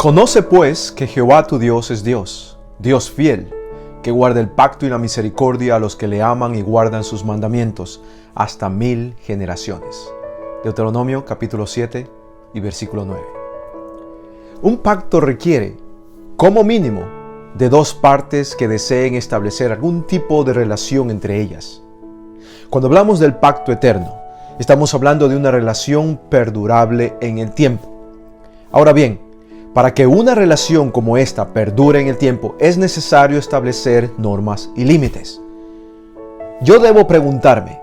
Conoce pues que Jehová tu Dios es Dios, Dios fiel, que guarda el pacto y la misericordia a los que le aman y guardan sus mandamientos hasta 1000 generaciones. Deuteronomio capítulo 7 y versículo 9. Un pacto requiere, como mínimo, de dos partes que deseen establecer algún tipo de relación entre ellas. Cuando hablamos del pacto eterno, estamos hablando de una relación perdurable en el tiempo. Ahora bien, para que una relación como esta perdure en el tiempo, es necesario establecer normas y límites. Yo debo preguntarme,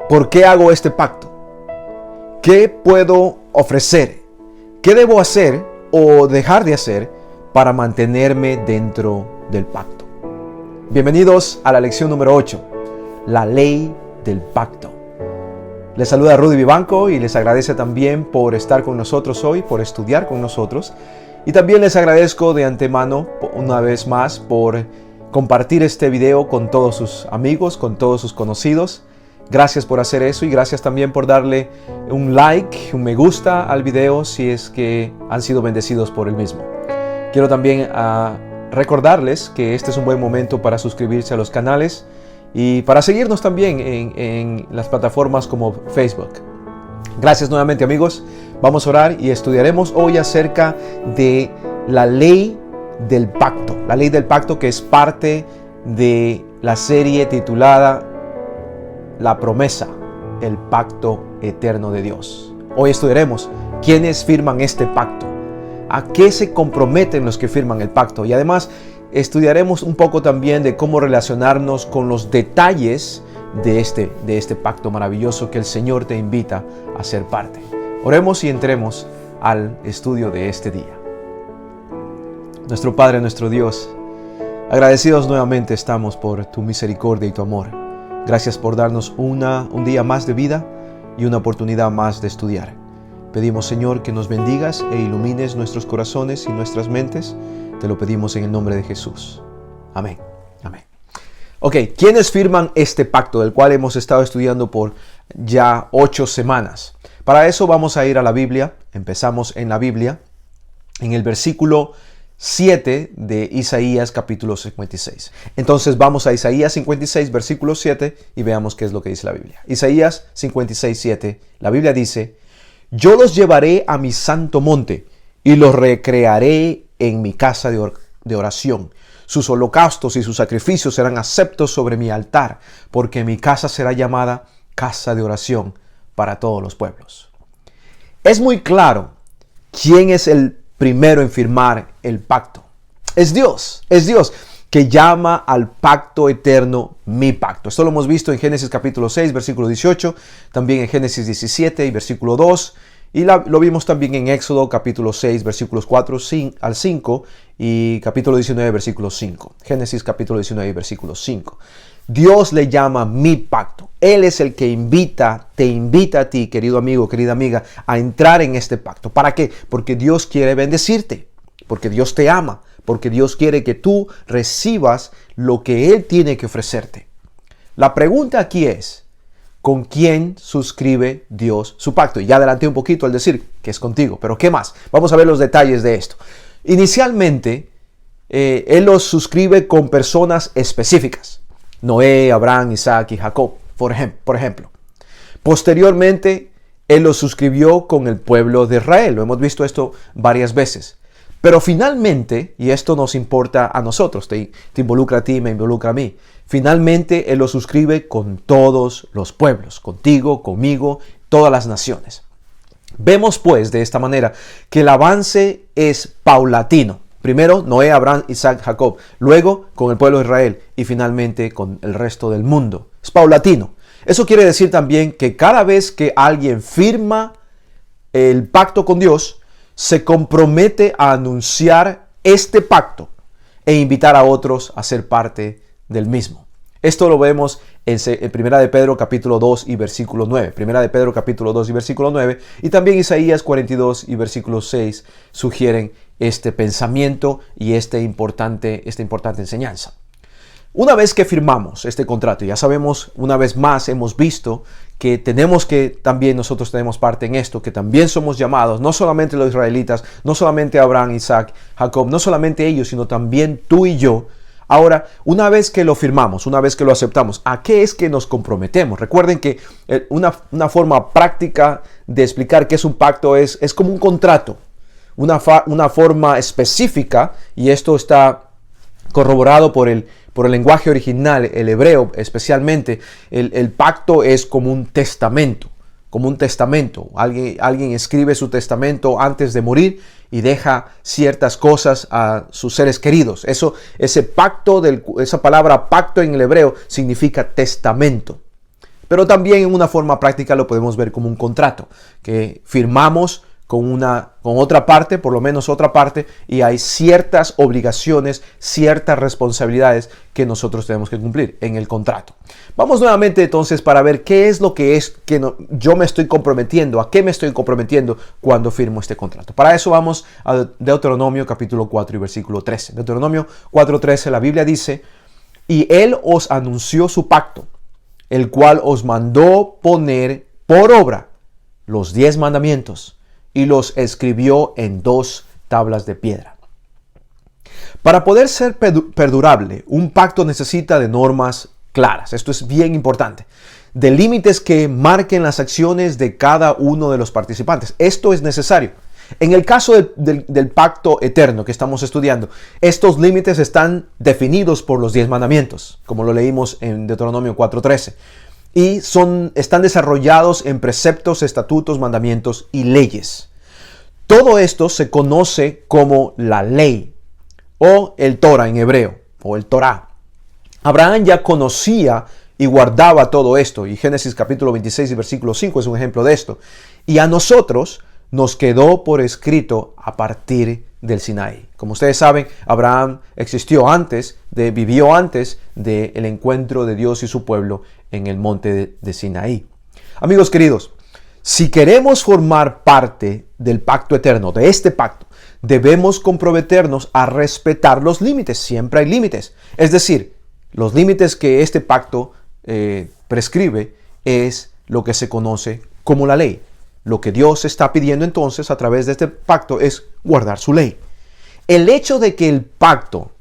¿por qué hago este pacto? ¿Qué puedo ofrecer? ¿Qué debo hacer o dejar de hacer para mantenerme dentro del pacto? Bienvenidos a la lección número 8, la ley del pacto. Les saluda Rudy Vivanco y les agradece también por estar con nosotros hoy, por estudiar con nosotros. Y también les agradezco de antemano, una vez más, por compartir este video con todos sus amigos, con todos sus conocidos. Gracias por hacer eso y gracias también por darle un like, un me gusta al video si es que han sido bendecidos por el mismo. Quiero también recordarles que este es un buen momento para suscribirse a los canales y para seguirnos también en las plataformas como Facebook. Gracias nuevamente, amigos. Vamos a orar y estudiaremos hoy acerca de la ley del pacto. La ley del pacto, que es parte de la serie titulada La promesa, el pacto eterno de Dios. Hoy estudiaremos quiénes firman este pacto, a qué se comprometen los que firman el pacto y además estudiaremos un poco también de cómo relacionarnos con los detalles de este pacto maravilloso que el Señor te invita a ser parte. Oremos y entremos al estudio de este día. Nuestro Padre, nuestro Dios, agradecidos nuevamente estamos por tu misericordia y tu amor. Gracias por darnos un día más de vida y una oportunidad más de estudiar. Pedimos, Señor, que nos bendigas e ilumines nuestros corazones y nuestras mentes. Te lo pedimos en el nombre de Jesús. Amén. Amén. Ok, ¿quiénes firman este pacto del cual hemos estado estudiando por ya 8 semanas? Para eso vamos a ir a la Biblia. Empezamos en la Biblia, en el versículo 7 de Isaías capítulo 56. Entonces vamos a Isaías 56, versículo 7 y veamos qué es lo que dice la Biblia. Isaías 56, 7, la Biblia dice: Yo los llevaré a mi santo monte y los recrearé en mi casa de oración. Sus holocaustos y sus sacrificios serán aceptos sobre mi altar, porque mi casa será llamada casa de oración para todos los pueblos. Es muy claro quién es el primero en firmar el pacto. Es Dios que llama al pacto eterno mi pacto. Esto lo hemos visto en Génesis capítulo 6, versículo 18, también en Génesis 17 y versículo 2, y lo vimos también en Éxodo capítulo 6, versículos 4 al 5 y capítulo 19, versículo 5. Génesis capítulo 19, versículo 5. Dios le llama mi pacto. Él es el que te invita a ti, querido amigo, querida amiga, a entrar en este pacto. ¿Para qué? Porque Dios quiere bendecirte, porque Dios te ama, porque Dios quiere que tú recibas lo que Él tiene que ofrecerte. La pregunta aquí es: ¿con quién suscribe Dios su pacto? Y ya adelanté un poquito al decir que es contigo, pero ¿qué más? Vamos a ver los detalles de esto. Inicialmente, Él los suscribe con personas específicas: Noé, Abraham, Isaac y Jacob, por ejemplo. Posteriormente, Él los suscribió con el pueblo de Israel. Lo hemos visto esto varias veces. Pero finalmente, y esto nos importa a nosotros, te involucra a ti, me involucra a mí. Finalmente, Él lo suscribe con todos los pueblos, contigo, conmigo, todas las naciones. Vemos pues de esta manera que el avance es paulatino. Primero Noé, Abraham, Isaac, Jacob. Luego con el pueblo de Israel y finalmente con el resto del mundo. Es paulatino. Eso quiere decir también que cada vez que alguien firma el pacto con Dios, se compromete a anunciar este pacto e invitar a otros a ser parte del mismo. Esto lo vemos en 1 de Pedro capítulo 2 y versículo 9. 1 de Pedro capítulo 2 y versículo 9. Y también Isaías 42 y versículo 6 sugieren este pensamiento y esta importante enseñanza. Una vez que firmamos este contrato, ya sabemos, una vez más hemos visto que también nosotros tenemos parte en esto, que también somos llamados, no solamente los israelitas, no solamente Abraham, Isaac, Jacob, no solamente ellos, sino también tú y yo. Ahora, una vez que lo firmamos, una vez que lo aceptamos, ¿a qué es que nos comprometemos? Recuerden que una forma práctica de explicar qué es un pacto es como un contrato, una forma específica, y esto está corroborado por el lenguaje original, el hebreo especialmente. El pacto es como un testamento, Alguien escribe su testamento antes de morir y deja ciertas cosas a sus seres queridos. Ese pacto, esa palabra pacto en el hebreo significa testamento. Pero también en una forma práctica lo podemos ver como un contrato que firmamos con otra parte, por lo menos otra parte, y hay ciertas obligaciones, ciertas responsabilidades que nosotros tenemos que cumplir en el contrato. Vamos nuevamente entonces para ver qué es lo que yo me estoy comprometiendo, a qué me estoy comprometiendo cuando firmo este contrato. Para eso vamos a Deuteronomio capítulo 4 y versículo 13. Deuteronomio 4:13, la Biblia dice: y él os anunció su pacto, el cual os mandó poner por obra los 10 mandamientos, y los escribió en 2 tablas de piedra. Para poder ser perdurable, un pacto necesita de normas claras. Esto es bien importante. De límites que marquen las acciones de cada uno de los participantes. Esto es necesario. En el caso del pacto eterno que estamos estudiando, estos límites están definidos por los 10 mandamientos, como lo leímos en Deuteronomio 4:13. Y están desarrollados en preceptos, estatutos, mandamientos y leyes. Todo esto se conoce como la ley, o el Torah en hebreo, o el Torah. Abraham ya conocía y guardaba todo esto, y Génesis capítulo 26 y versículo 5 es un ejemplo de esto. Y a nosotros nos quedó por escrito a partir del Sinaí. Como ustedes saben, Abraham vivió antes del encuentro de Dios y su pueblo en el monte de Sinaí. Amigos queridos, si queremos formar parte del pacto eterno, de este pacto, debemos comprometernos a respetar los límites. Siempre hay límites. Es decir, los límites que este pacto prescribe es lo que se conoce como la ley. Lo que Dios está pidiendo entonces a través de este pacto es guardar su ley. El hecho de que el pacto,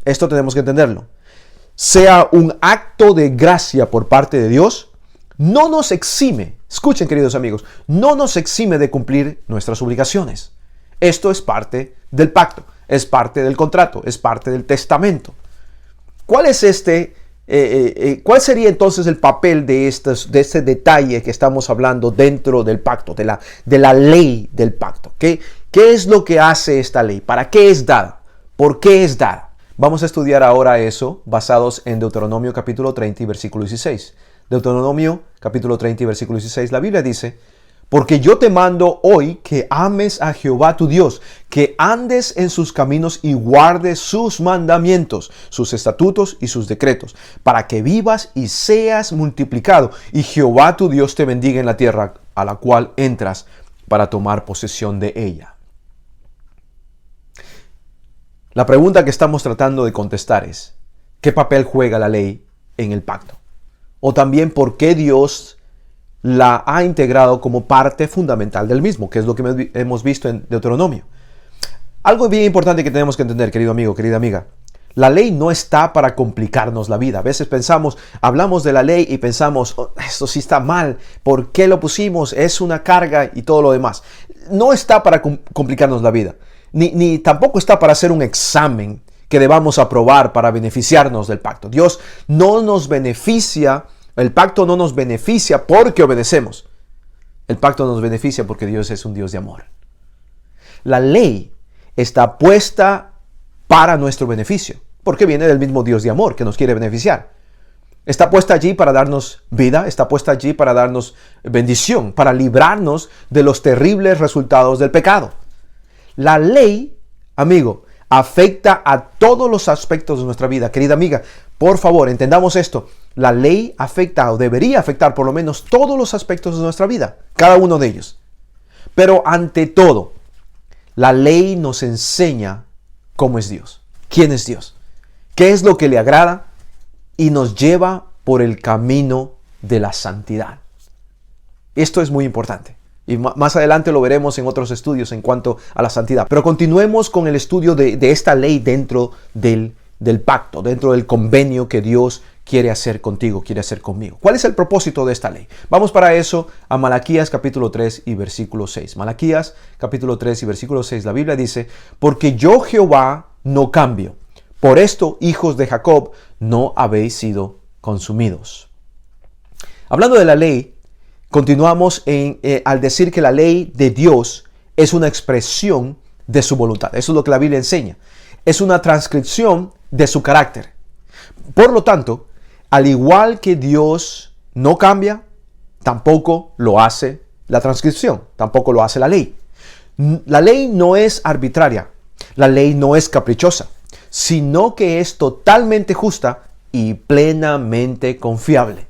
esto tenemos que entenderlo, sea un acto de gracia por parte de Dios, no nos exime, escuchen queridos amigos, no nos exime de cumplir nuestras obligaciones. Esto es parte del pacto, es parte del contrato, es parte del testamento. ¿Cuál sería entonces el papel de este detalle que estamos hablando dentro del pacto, de la ley del pacto? ¿Qué es lo que hace esta ley? ¿Para qué es dada? ¿Por qué es dada? Vamos a estudiar ahora eso basados en Deuteronomio capítulo 30 y versículo 16. Deuteronomio capítulo 30 y versículo 16, la Biblia dice: porque yo te mando hoy que ames a Jehová tu Dios, que andes en sus caminos y guardes sus mandamientos, sus estatutos y sus decretos, para que vivas y seas multiplicado, y Jehová tu Dios te bendiga en la tierra a la cual entras para tomar posesión de ella. La pregunta que estamos tratando de contestar es: ¿qué papel juega la ley en el pacto? O también, ¿por qué Dios la ha integrado como parte fundamental del mismo? Que es lo que hemos visto en Deuteronomio. Algo bien importante que tenemos que entender, querido amigo, querida amiga. La ley no está para complicarnos la vida. A veces hablamos de la ley y pensamos: oh, esto sí está mal, ¿por qué lo pusimos? Es una carga y todo lo demás. No está para complicarnos la vida. Ni tampoco está para hacer un examen que debamos aprobar para beneficiarnos del pacto. Dios no nos beneficia, el pacto no nos beneficia porque obedecemos. El pacto nos beneficia porque Dios es un Dios de amor. La ley está puesta para nuestro beneficio, porque viene del mismo Dios de amor que nos quiere beneficiar. Está puesta allí para darnos vida, está puesta allí para darnos bendición, para librarnos de los terribles resultados del pecado. La ley, amigo, afecta a todos los aspectos de nuestra vida. Querida amiga, por favor, entendamos esto. La ley afecta o debería afectar por lo menos todos los aspectos de nuestra vida, cada uno de ellos. Pero ante todo, la ley nos enseña cómo es Dios, quién es Dios, qué es lo que le agrada y nos lleva por el camino de la santidad. Esto es muy importante. Y más adelante lo veremos en otros estudios en cuanto a la santidad. Pero continuemos con el estudio de esta ley dentro del pacto, dentro del convenio que Dios quiere hacer contigo, quiere hacer conmigo. ¿Cuál es el propósito de esta ley? Vamos para eso a Malaquías capítulo 3 y versículo 6. Malaquías capítulo 3 y versículo 6. La Biblia dice, porque yo Jehová no cambio. Por esto, hijos de Jacob, no habéis sido consumidos. Hablando de la ley, continuamos al decir que la ley de Dios es una expresión de su voluntad. Eso es lo que la Biblia enseña. Es una transcripción de su carácter. Por lo tanto, al igual que Dios no cambia, tampoco lo hace la transcripción, tampoco lo hace la ley. La ley no es arbitraria, la ley no es caprichosa, sino que es totalmente justa y plenamente confiable.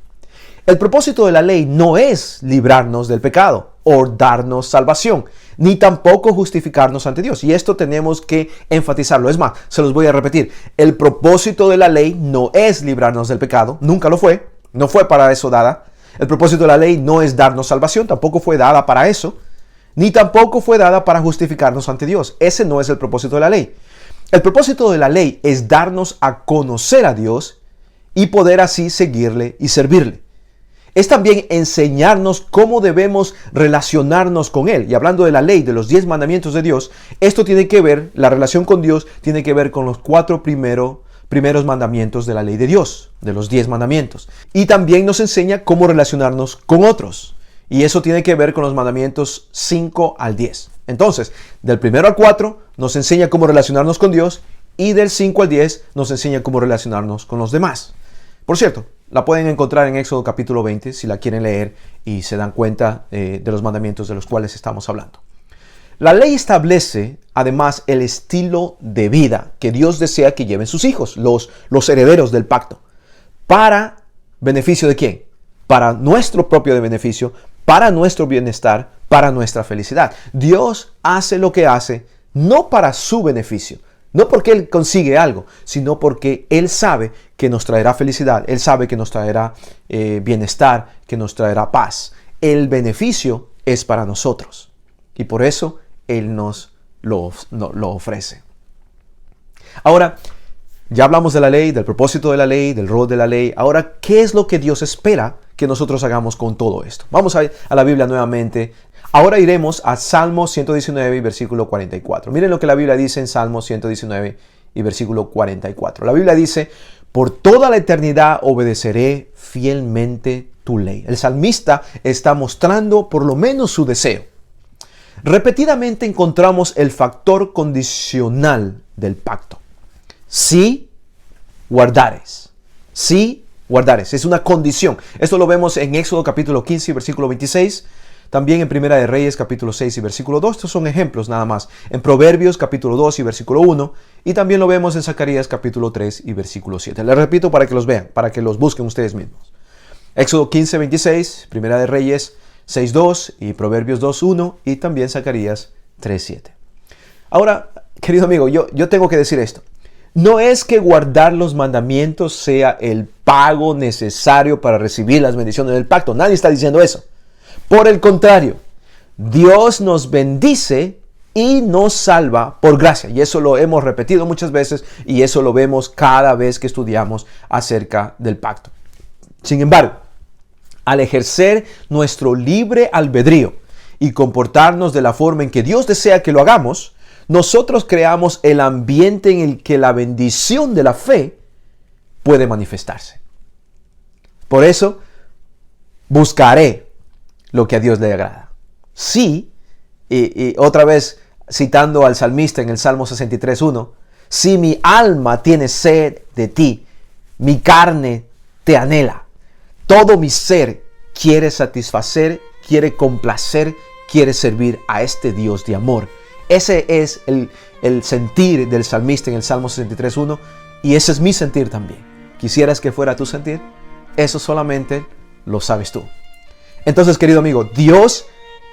El propósito de la ley no es librarnos del pecado o darnos salvación, ni tampoco justificarnos ante Dios. Y esto tenemos que enfatizarlo. Es más, se los voy a repetir. El propósito de la ley no es librarnos del pecado. Nunca lo fue. No fue para eso dada. El propósito de la ley no es darnos salvación. Tampoco fue dada para eso. Ni tampoco fue dada para justificarnos ante Dios. Ese no es el propósito de la ley. El propósito de la ley es darnos a conocer a Dios y poder así seguirle y servirle. Es también enseñarnos cómo debemos relacionarnos con Él. Y hablando de la ley, de los 10 mandamientos de Dios, esto tiene que ver, la relación con Dios tiene que ver con los 4 primeros mandamientos de la ley de Dios, de los 10 mandamientos. Y también nos enseña cómo relacionarnos con otros. Y eso tiene que ver con los mandamientos 5 al 10. Entonces, del 1 al 4 nos enseña cómo relacionarnos con Dios y del 5 al 10 nos enseña cómo relacionarnos con los demás. Por cierto, la pueden encontrar en Éxodo capítulo 20 si la quieren leer y se dan cuenta de los mandamientos de los cuales estamos hablando. La ley establece además el estilo de vida que Dios desea que lleven sus hijos, los herederos del pacto. ¿Para beneficio de quién? Para nuestro propio beneficio, para nuestro bienestar, para nuestra felicidad. Dios hace lo que hace no para su beneficio, no porque Él consigue algo, sino porque Él sabe que nos traerá felicidad. Él sabe que nos traerá bienestar, que nos traerá paz. El beneficio es para nosotros. Y por eso Él nos lo ofrece. Ahora, ya hablamos de la ley, del propósito de la ley, del rol de la ley. Ahora, ¿qué es lo que Dios espera que nosotros hagamos con todo esto? Vamos a la Biblia nuevamente. Ahora iremos a Salmo 119 y versículo 44. Miren lo que la Biblia dice en Salmo 119 y versículo 44. La Biblia dice, por toda la eternidad obedeceré fielmente tu ley. El salmista está mostrando por lo menos su deseo. Repetidamente encontramos el factor condicional del pacto. Si guardares. Si guardares. Es una condición. Esto lo vemos en Éxodo capítulo 15 y versículo 26. También en Primera de Reyes capítulo 6 y versículo 2. Estos son ejemplos nada más. En Proverbios capítulo 2 y versículo 1. Y también lo vemos en Zacarías capítulo 3 y versículo 7. Les repito para que los vean, para que los busquen ustedes mismos. Éxodo 15, 26, Primera de Reyes 6, 2 y Proverbios 2, 1 y también Zacarías 3, 7. Ahora, querido amigo, yo tengo que decir esto. No es que guardar los mandamientos sea el pago necesario para recibir las bendiciones del pacto. Nadie está diciendo eso. Por el contrario, Dios nos bendice y nos salva por gracia. Y eso lo hemos repetido muchas veces y eso lo vemos cada vez que estudiamos acerca del pacto. Sin embargo, al ejercer nuestro libre albedrío y comportarnos de la forma en que Dios desea que lo hagamos, nosotros creamos el ambiente en el que la bendición de la fe puede manifestarse. Por eso, buscaré lo que a Dios le agrada. Sí, y otra vez citando al salmista en el Salmo 63:1, si mi alma tiene sed de ti, mi carne te anhela. Todo mi ser quiere satisfacer, quiere complacer, quiere servir a este Dios de amor. Ese es el sentir del salmista en el Salmo 63:1 y ese es mi sentir también. ¿Quisieras que fuera tu sentir? Eso solamente lo sabes tú. Entonces, querido amigo, Dios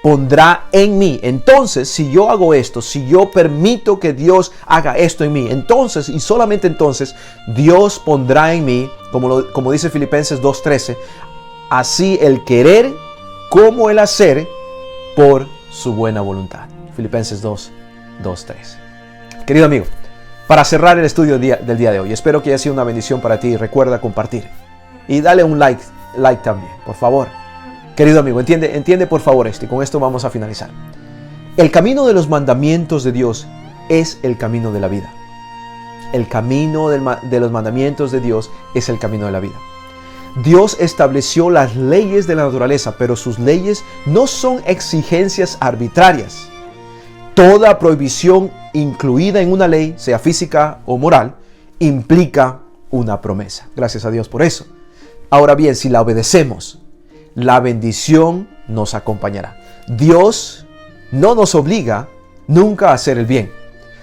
pondrá en mí. Entonces, si yo hago esto, si yo permito que Dios haga esto en mí, entonces y solamente entonces, Dios pondrá en mí, como dice Filipenses 2:13, así el querer como el hacer por su buena voluntad. Filipenses 2:13. Querido amigo, para cerrar el estudio del día de hoy, espero que haya sido una bendición para ti. Recuerda compartir y dale un like también, por favor. Querido amigo, entiende por favor esto, y con esto vamos a finalizar. El camino de los mandamientos de Dios es el camino de la vida. El camino de los mandamientos de Dios es el camino de la vida. Dios estableció las leyes de la naturaleza, pero sus leyes no son exigencias arbitrarias. Toda prohibición incluida en una ley, sea física o moral, implica una promesa. Gracias a Dios por eso. Ahora bien, si la obedecemos, la bendición nos acompañará. Dios no nos obliga nunca a hacer el bien,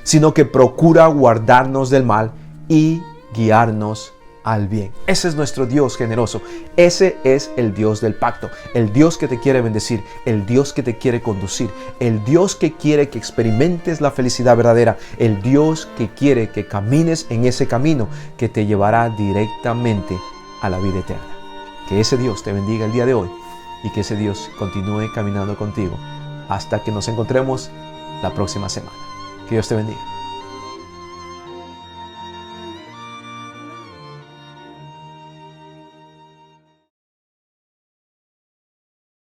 sino que procura guardarnos del mal y guiarnos al bien. Ese es nuestro Dios generoso. Ese es el Dios del pacto. El Dios que te quiere bendecir. El Dios que te quiere conducir. El Dios que quiere que experimentes la felicidad verdadera. El Dios que quiere que camines en ese camino que te llevará directamente a la vida eterna. Que ese Dios te bendiga el día de hoy y que ese Dios continúe caminando contigo hasta que nos encontremos la próxima semana. Que Dios te bendiga.